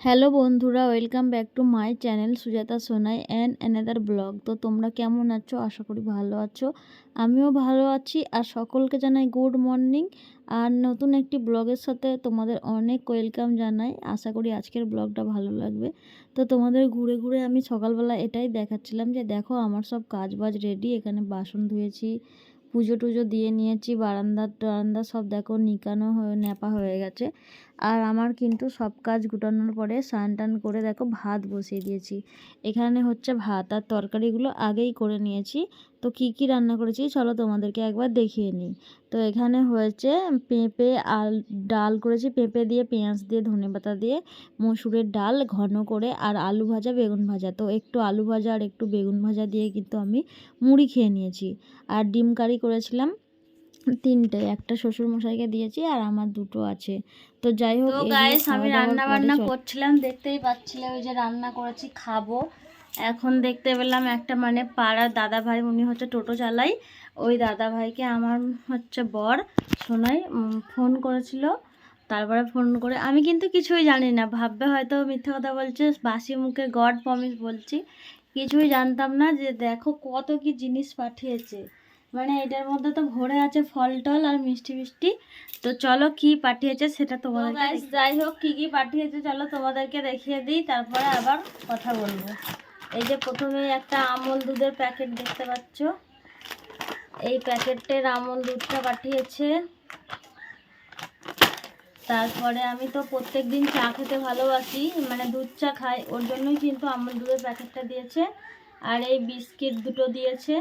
Hello বন্ধুরা, welcome back to my channel Sujata Sonai and another blog. তো তোমরা কেমন আছো? আশা করি ভালো আছো। আমিও ভালো আছি আর সকলকে জানাই গুড মর্নিং। আর নতুন একটি ব্লগের সাথে তোমাদের অনেক ওয়েলকাম জানাই। আশা করি আজকের ব্লগটা ভালো লাগবে। তো তোমাদের ঘুরে ঘুরে আমি সকালবেলা এটাই দেখাচ্ছিলাম যে দেখো আমার সব কাজ বাজ রেডি। এখানে বাসন ধুয়েছি, পুজো টুজো দিয়ে নিয়েছি, বারান্দা সব দেখো নিকানো হয়ে ন্যাপা হয়ে গেছে। আর আমার কিন্তু সব কাজ গুটানোর পরে স্নান টান করে দেখো ভাত বসিয়ে দিয়েছি। এখানে হচ্ছে ভাত আর তরকারিগুলো আগেই করে নিয়েছি। তো কি কি রান্না করেছি চলো তোমাদেরকে একবার দেখিয়ে নিই। তো এখানে হয়েছে পেঁপে ডাল করেছি, পেঁপে দিয়ে পেঁয়াজ দিয়ে ধনেপাতা দিয়ে মসুরের ডাল ঘন করে, আর আলু ভাজা বেগুন ভাজা। তো একটু আলু ভাজা আর একটু বেগুন ভাজা দিয়ে কিন্তু আমি মুড়ি খেয়ে নিয়েছি। আর ডিম কারি করেছিলাম 3টে, একটা শ্বশুর মশাইকে দিয়েছি আর আমার 2টো আছে। তো যাই হোক, গাইস আমি রান্না বান্না করছিলাম, দেখতেই পাচ্ছিলে ওই যে রান্না করেছি খাবো। এখন দেখতে পেলাম একটা পাড়ার দাদা ভাই, উনি হচ্ছে টোটো চালাই। ওই দাদা ভাইকে আমার হচ্ছে বর শোনাই ফোন করেছিল। তারপরে ফোন করে, আমি কিন্তু কিছুই জানি না, ভাববে হয়তো মিথ্যা কথা বলছে, বাসি মুখে গড প্রমিস বলছি, কিছুই জানতাম না। যে দেখো কত কি জিনিস পাঠিয়েছে, এটার মধ্যে তো ভরে আছে ফল টল আর মিষ্টি মিষ্টি। তো চলো কি পাঠিয়েছে সেটা তোমাদের, যাই হোক কি কি পাঠিয়েছে চলো তোমাদেরকে দেখিয়ে দিই, তারপরে আবার কথা বলবো। এই যে প্রথমে একটা আমল দুধের প্যাকেট দেখতে পাচ্ছ, এই প্যাকেটের আমল দুধটা পাঠিয়েছে। তারপরে আমি তো প্রত্যেক দিন চা খেতে ভালোবাসি, দুধ চা খাই, ওর জন্যই কিন্তু আমল দুধের প্যাকেটটা দিয়েছে। আর এই বিস্কিট 2টো দিয়েছে।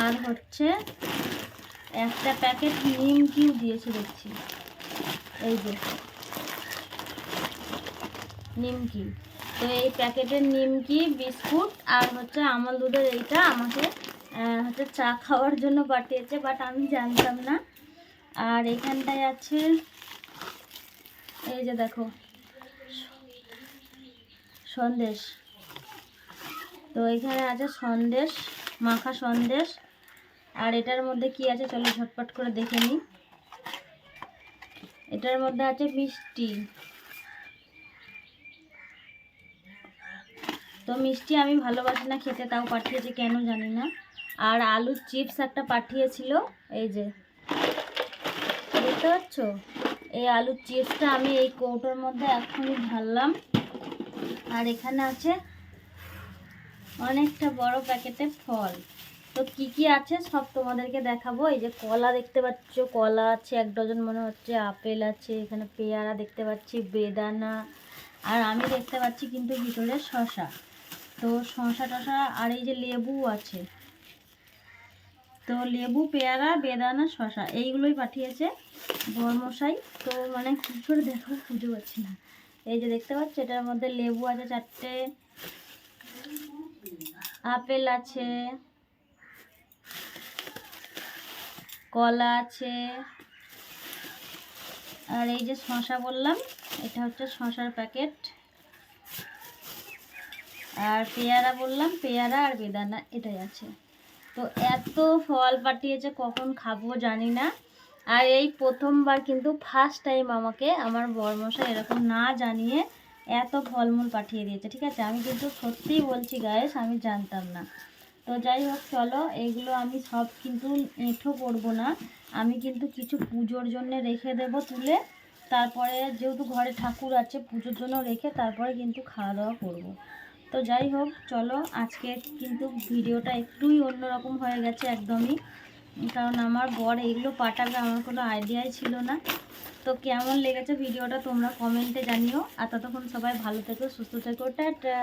আর হচ্ছে একটা প্যাকেট নিমকিও দিয়েছে দেখছি, এই যে নিমকি। তো এই প্যাকেটের নিমকি, বিস্কুট আর হচ্ছে আমল দুধের এইটা আমাকে হচ্ছে চা খাওয়ার জন্য পাঠিয়েছে, বাট আমি জানতাম না। আর এখানটায় আছে এই যে দেখো সন্দেশ। তো এখানে আছে সন্দেশ, মাখা সন্দেশ। আর এটার মধ্যে কি আছে চলো ঝটপট করে দেখে নিই। এটার মধ্যে আছে মিষ্টি। তো মিষ্টি আমি ভালোবাসি না খেতে, তাও পাঠিয়েছে কেন জানি না। আর আলুর চিপস একটা পাঠিয়েছিল, এই যে দেখতে পাচ্ছ, এই আলুর চিপসটা আমি এই কৌটোর মধ্যে এখনই ঢাললাম। আর এখানে আছে অনেকটা বড় প্যাকেটে ফল। তো কি কি আছে সব তোমাদেরকে দেখাবো। এই যে কলা দেখতে পাচ্ছ, কলা আছে 1 ডজন মনে হচ্ছে, আপেল আছে, এখানে পেয়ারা দেখতে পাচ্ছি, বেদানা, আর আমি দেখতে পাচ্ছি কিন্তু ভিতরে শসা। তো শসা টসা, আর এই যে লেবু আছে। তো লেবু, পেয়ারা, বেদানা, শসা এইগুলোই পাঠিয়েছে বরমশাই। তো কী করে দেখো বুঝতে পারছি না। এই যে দেখতে পাচ্ছ, এটার মধ্যে লেবু আছে 4টে, আপেল আছে, কলা আছে, আর এই যে শসা বললাম, এটা হচ্ছে শসার প্যাকেট। আর পেয়ারা বললাম, পেয়ারা আর বেদানা এটাই আছে। তো এত ফল পাঠিয়েছে, কখন খাবো জানি না। আর এই প্রথমবার কিন্তু ফার্স্ট টাইম আমাকে আমার বরমশাই এরকম না জানিয়ে এত ফলমূল পাঠিয়ে দিয়েছে, ঠিক আছে। আমি কিন্তু সত্যিই বলছি গাইস, আমি জানতাম না। তো যাই হোক চলো, এইগুলো আমি সব কিন্তু এঁঠো করবো না, আমি কিন্তু কিছু পুজোর জন্য রেখে দেব তুলে। তারপরে যেহেতু ঘরে ঠাকুর আছে, পুজোর জন্য রেখে তারপরে কিন্তু খাওয়া দাওয়া করব। তো যাই হোক চলো, আজকে কিন্তু ভিডিওটা একটুই অন্যরকম হয়ে গেছে একদমই, কারণ আমার বর এইগুলো পাঠাবে আমার কোনো আইডিয়াই ছিল না। তো কেমন লেগেছে ভিডিওটা তোমরা কমেন্টে জানিও। আর ততক্ষণ সবাই ভালো থেকো, সুস্থ থেকো, টাটা।